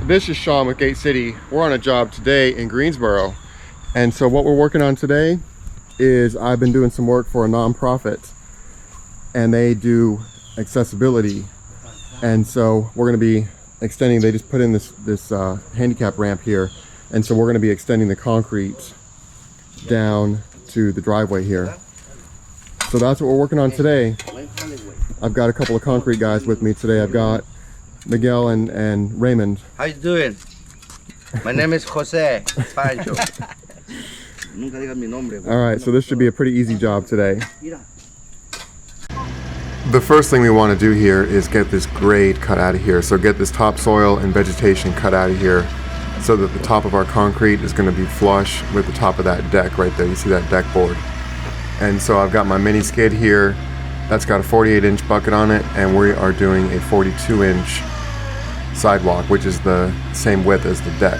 This is Sean with Gate City. We're on a job today in Greensboro. And so what we're working on today is I've been doing some work for a nonprofit and they do accessibility. And so we're going to be extending, they just put in this handicap ramp here. And so we're going to be extending the concrete down to the driveway here. So that's what we're working on today. I've got a couple of concrete guys with me today. I've got Miguel and Raymond. How you doing? My name is Jose Pancho. All right, so this should be a pretty easy job today. The first thing we want to do here is get this grade cut out of here. So get this topsoil and vegetation cut out of here so that the top of our concrete is going to be flush with the top of that deck right there. You see that deck board. And so I've got my mini skid here. That's got a 48-inch bucket on it, and we are doing a 42-inch sidewalk, which is the same width as the deck.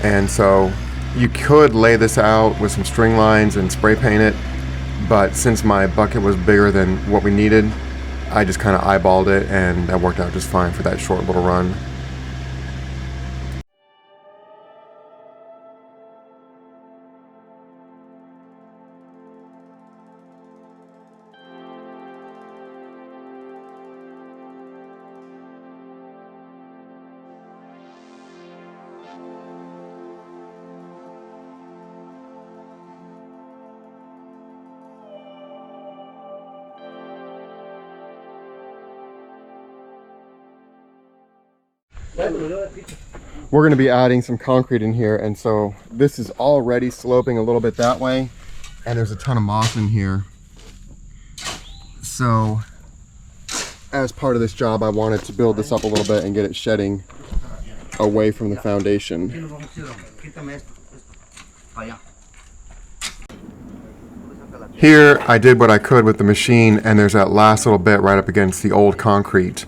And so you could lay this out with some string lines and spray paint it, but since my bucket was bigger than what we needed, I just kind of eyeballed it, and that worked out just fine for that short little run. We're going to be adding some concrete in here, and so this is already sloping a little bit that way, and there's a ton of moss in here. So as part of this job, I wanted to build this up a little bit and get it shedding away from the foundation. Here I did what I could with the machine, and there's that last little bit right up against the old concrete.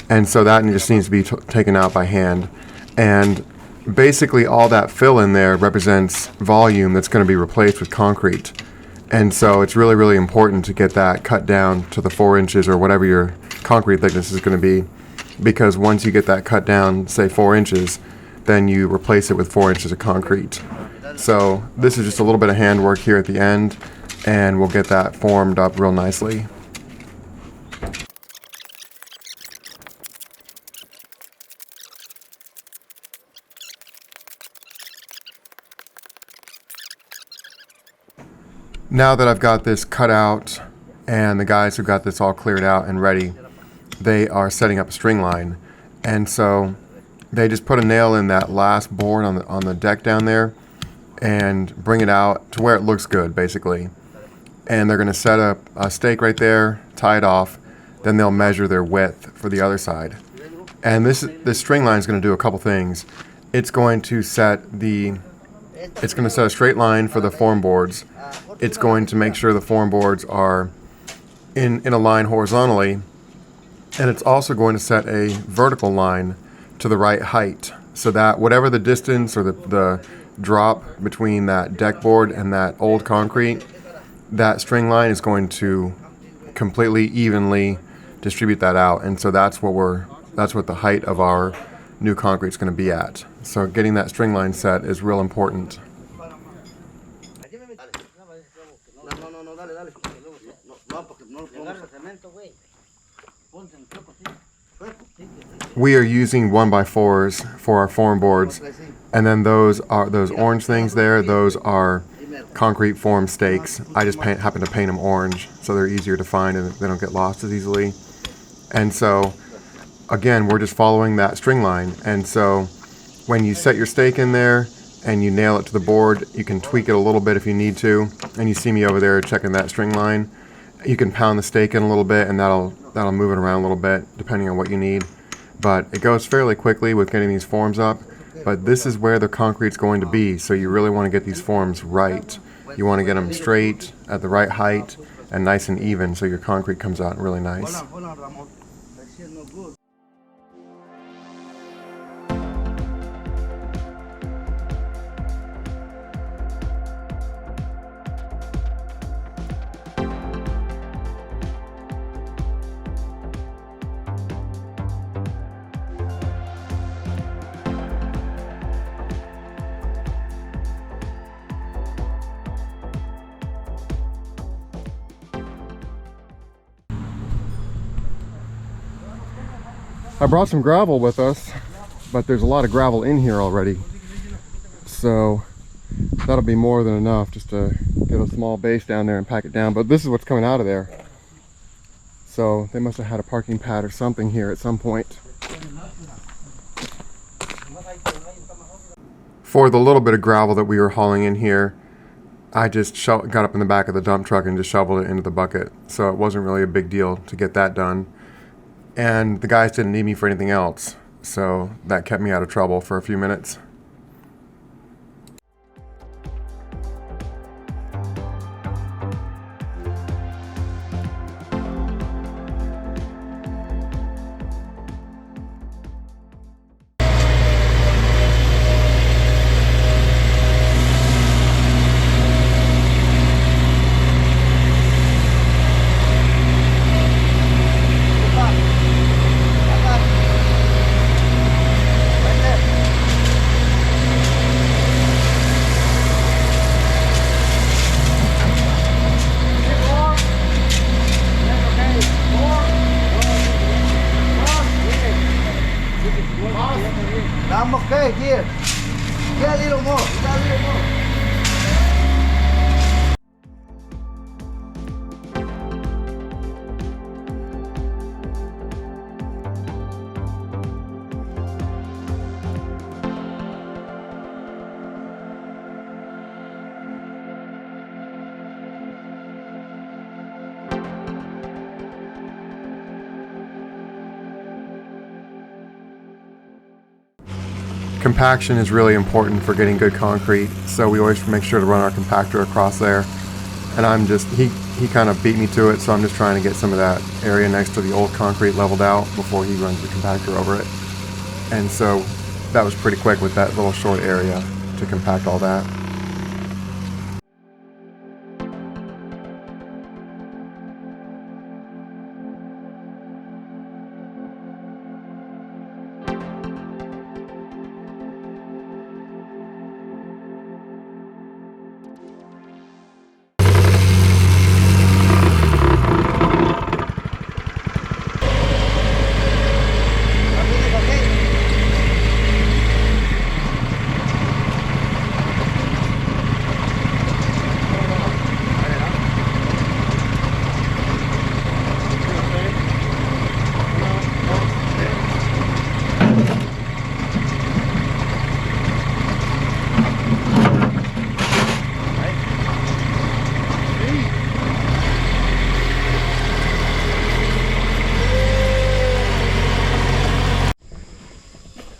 And so that just needs to be taken out by hand. And basically all that fill in there represents volume that's going to be replaced with concrete. And so it's really, really important to get that cut down to the 4 inches or whatever your concrete thickness is going to be. Because once you get that cut down, say 4 inches, then you replace it with 4 inches of concrete. So this is just a little bit of handwork here at the end, and we'll get that formed up real nicely. Now that I've got this cut out and the guys who got this all cleared out and ready, they are setting up a string line. And so they just put a nail in that last board on the deck down there and bring it out to where it looks good, basically. And they're going to set up a stake right there, tie it off, then they'll measure their width for the other side. And this string line is going to do a couple things. It's going to set a straight line for the form boards. It's going to make sure the form boards are in a line horizontally, and it's also going to set a vertical line to the right height, so that whatever the distance or the drop between that deck board and that old concrete, that string line is going to completely evenly distribute that out. And so that's what the height of our new concrete is going to be at. So getting that string line set is real important. We are using 1x4s for our form boards, and then those orange things there, those are concrete form stakes. I just happen to paint them orange so they're easier to find and they don't get lost as easily. And so again, we're just following that string line. And so when you set your stake in there and you nail it to the board, you can tweak it a little bit if you need to. And you see me over there checking that string line. You can pound the stake in a little bit, and that'll move it around a little bit depending on what you need. But it goes fairly quickly with getting these forms up. But this is where the concrete's going to be, so you really want to get these forms right. You want to get them straight at the right height and nice and even, so your concrete comes out really nice. I brought some gravel with us, but there's a lot of gravel in here already. So that'll be more than enough just to get a small base down there and pack it down. But this is what's coming out of there. So they must have had a parking pad or something here at some point. For the little bit of gravel that we were hauling in here, I just got up in the back of the dump truck and just shoveled it into the bucket. So it wasn't really a big deal to get that done. And the guys didn't need me for anything else. So that kept me out of trouble for a few minutes. I'm okay here. Get a little more. Get a little more. Compaction is really important for getting good concrete, so we always make sure to run our compactor across there. And he kind of beat me to it, so I'm just trying to get some of that area next to the old concrete leveled out before he runs the compactor over it. And so that was pretty quick with that little short area to compact all that.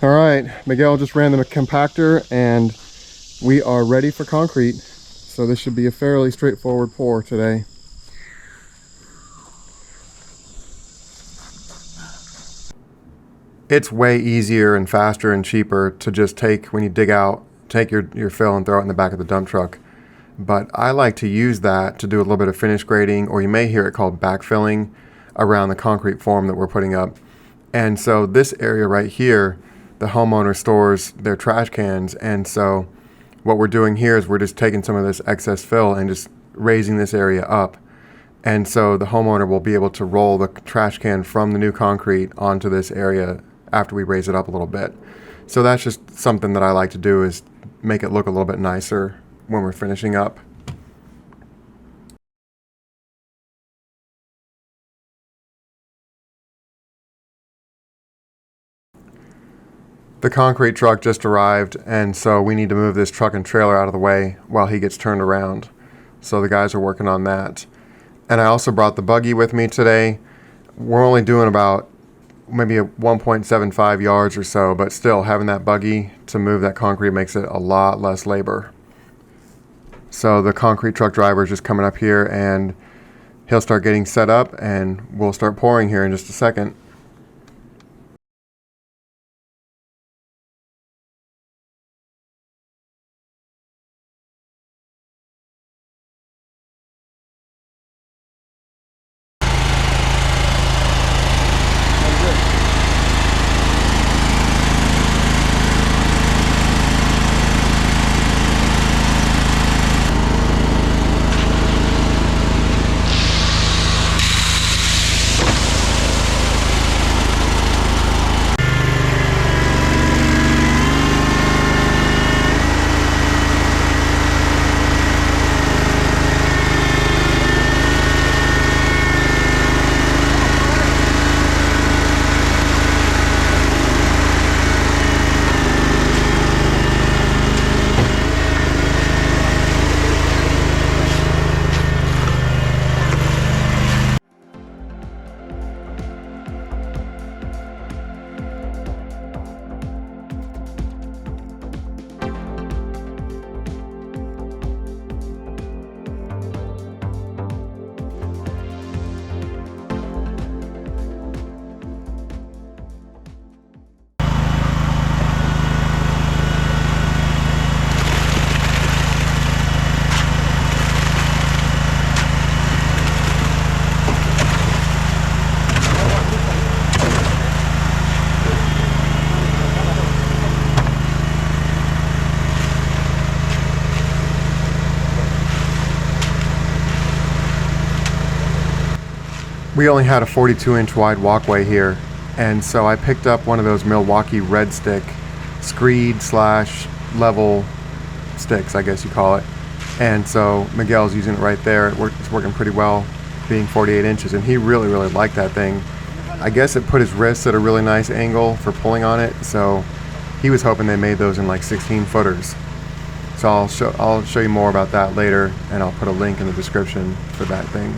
All right, Miguel just ran the compactor and we are ready for concrete. So this should be a fairly straightforward pour today. It's way easier and faster and cheaper to just when you dig out, take your fill and throw it in the back of the dump truck. But I like to use that to do a little bit of finish grading, or you may hear it called backfilling, around the concrete form that we're putting up. And so this area right here, the homeowner stores their trash cans, and so what we're doing here is we're just taking some of this excess fill and just raising this area up. And so the homeowner will be able to roll the trash can from the new concrete onto this area after we raise it up a little bit. So that's just something that I like to do, is make it look a little bit nicer when we're finishing up. The concrete truck just arrived, and so we need to move this truck and trailer out of the way while he gets turned around. So the guys are working on that. And I also brought the buggy with me today. We're only doing about maybe 1.75 yards or so, but still having that buggy to move that concrete makes it a lot less labor. So the concrete truck driver is just coming up here and he'll start getting set up and we'll start pouring here in just a second. we only had a 42-inch wide walkway here, and so I picked up one of those Milwaukee red stick screed / level sticks, I guess you call it. And so Miguel's using it right there. It's working pretty well, being 48 inches, and he really liked that thing. I guess it put his wrists at a really nice angle for pulling on it, so he was hoping they made those in like 16 footers. So I'll show you more about that later, and I'll put a link in the description for that thing.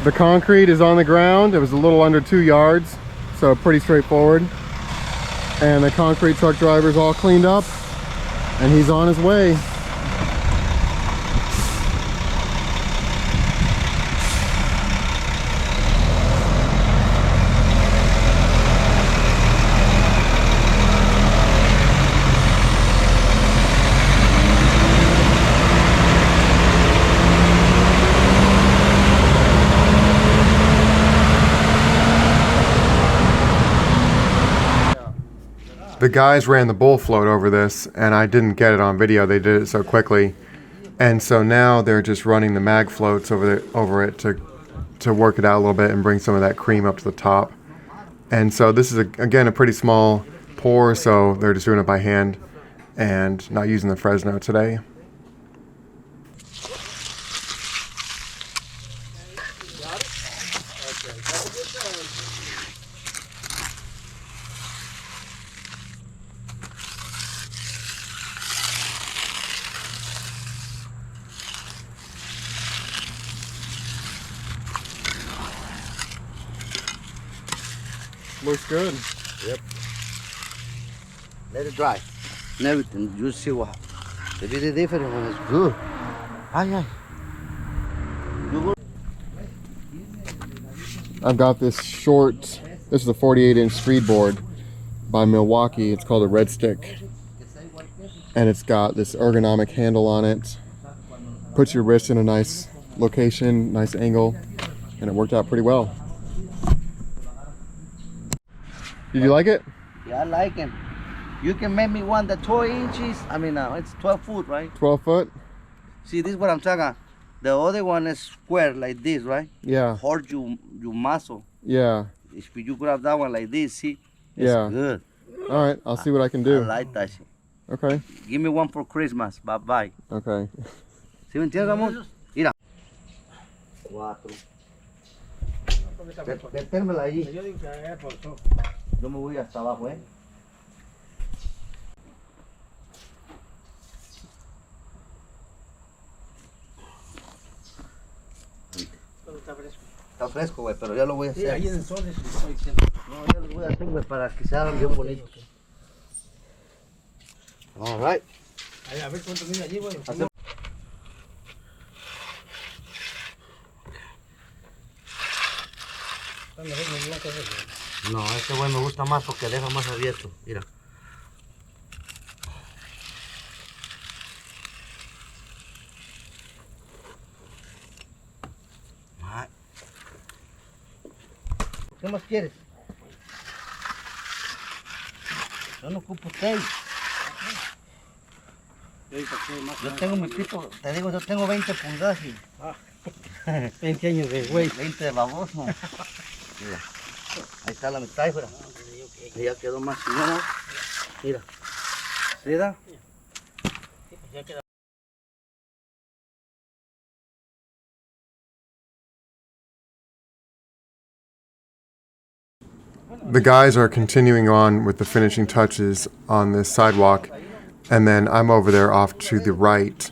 The concrete is on the ground. It was a little under 2 yards, so pretty straightforward. And the concrete truck driver's all cleaned up, and he's on his way. The guys ran the bull float over this, and I didn't get it on video. They did it so quickly, and so now they're just running the mag floats over it to work it out a little bit and bring some of that cream up to the top. And so this is again a pretty small pour, so they're just doing it by hand and not using the Fresno today. Looks good. Yep. Let it dry. And everything. You see what? It is different when it's good. Ay. I've got this short, this is a 48-inch screed board by Milwaukee. It's called a Red Stick. And it's got this ergonomic handle on it. Puts your wrist in a nice location, nice angle, and it worked out pretty well. Did you like it? Yeah, I like it. You can make me one that's 12 inches. I mean, it's 12 foot, right? 12 foot? See, this is what I'm talking. The other one is square like this, right? Yeah. Hold your muscle. Yeah. If you grab that one like this, see, it's Yeah. good. All right, I'll see what I can do. I like that shit. Okay. Give me one for Christmas. Bye-bye. Okay. ¿Sí me entiendes, Ramón? Mira. 4. Metérmela allí. Yo me voy hasta abajo, ¿eh? Está fresco, güey, pero ya lo voy a hacer. Sí, ahí en el sol les estoy diciendo. No, ya lo voy a hacer, güey, para que se hagan bien bonitos. All right. Ahí, a ver cuánto mide allí, güey. No, este güey me gusta más porque deja más abierto. Mira. Ay. ¿Qué más quieres? Yo no ocupo tape. Yo tengo mi pito, te digo, yo tengo 20 pulgadas. 20 años de güey. 20 de baboso. Mira, ahí está la mitad, mira. Y ya quedó más chingona. Mira. ¿Sí da? Ya queda. the guys are continuing on with the finishing touches on this sidewalk, and then I'm over there off to the right,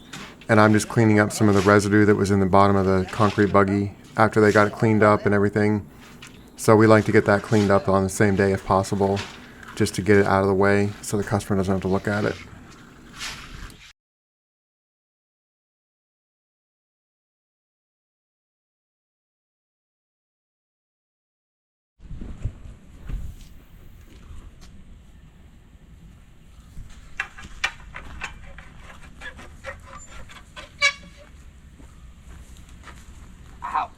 and I'm just cleaning up some of the residue that was in the bottom of the concrete buggy after they got it cleaned up and everything. So we like to get that cleaned up on the same day if possible, just to get it out of the way so the customer doesn't have to look at it. Ow.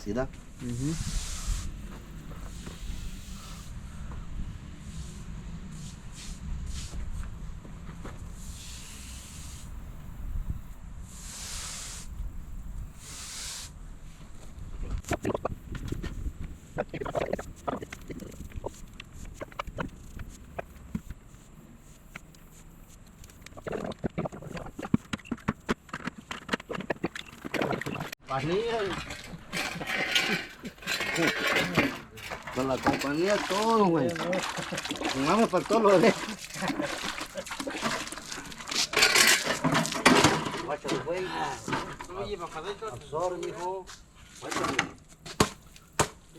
See that? Con la compañía todo, güey. Nomás me faltó lo de... Guáchale, güey. Sorry, mijo. Guáchale.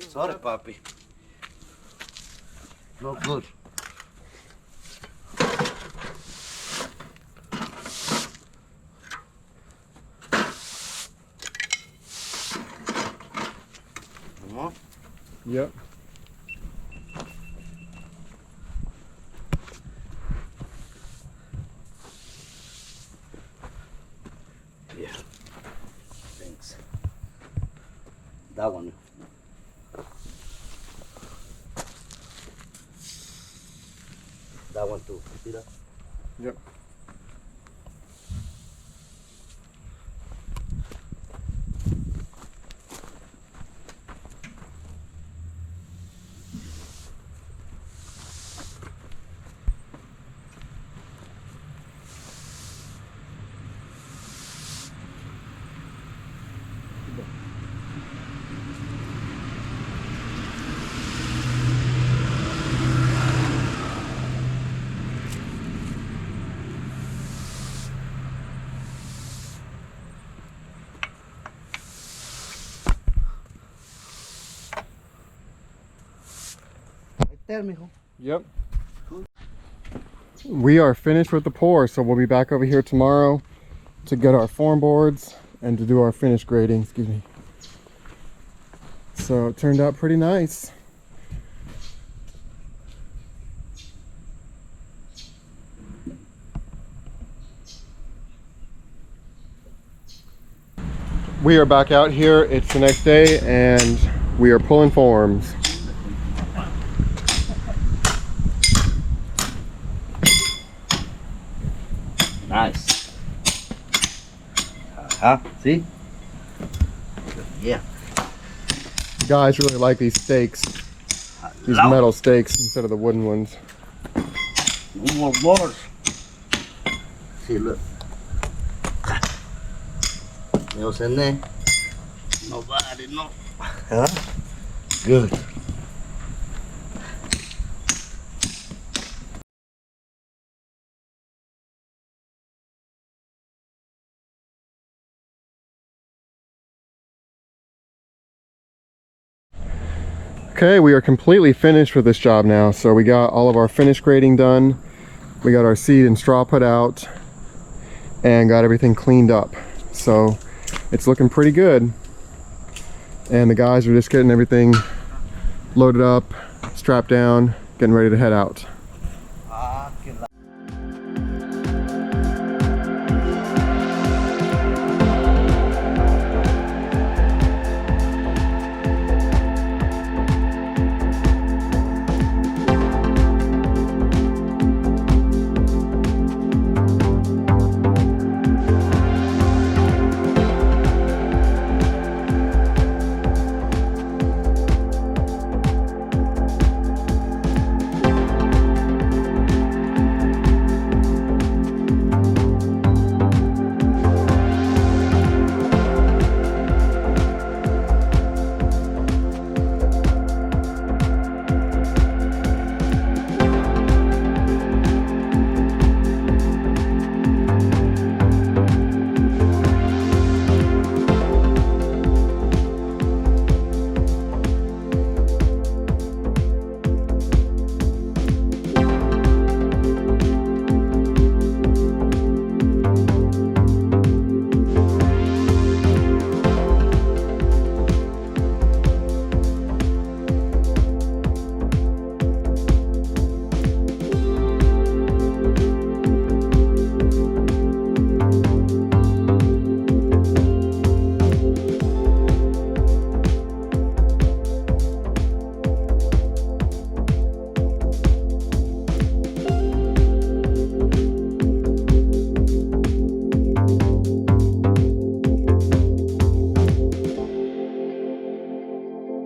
Sorry, papi. No good. Come on. Yep. Yeah. Thanks. That one. That one too. See that? Yep. Right there, mijo. Yep. We are finished with the pour, so we'll be back over here tomorrow to get our form boards and to do our finish grading. Excuse me. So it turned out pretty nice. We are back out here. It's the next day and we are pulling forms. Nice. See? Yeah. Guys really like these stakes, these Love. metal stakes instead of the wooden ones. No more boards. See, look. Nails in there. Nobody, no. Huh? Good. Okay, we are completely finished with this job now. So we got all of our finish grading done. We got our seed and straw put out and got everything cleaned up. So it's looking pretty good. And the guys are just getting everything loaded up, strapped down, getting ready to head out.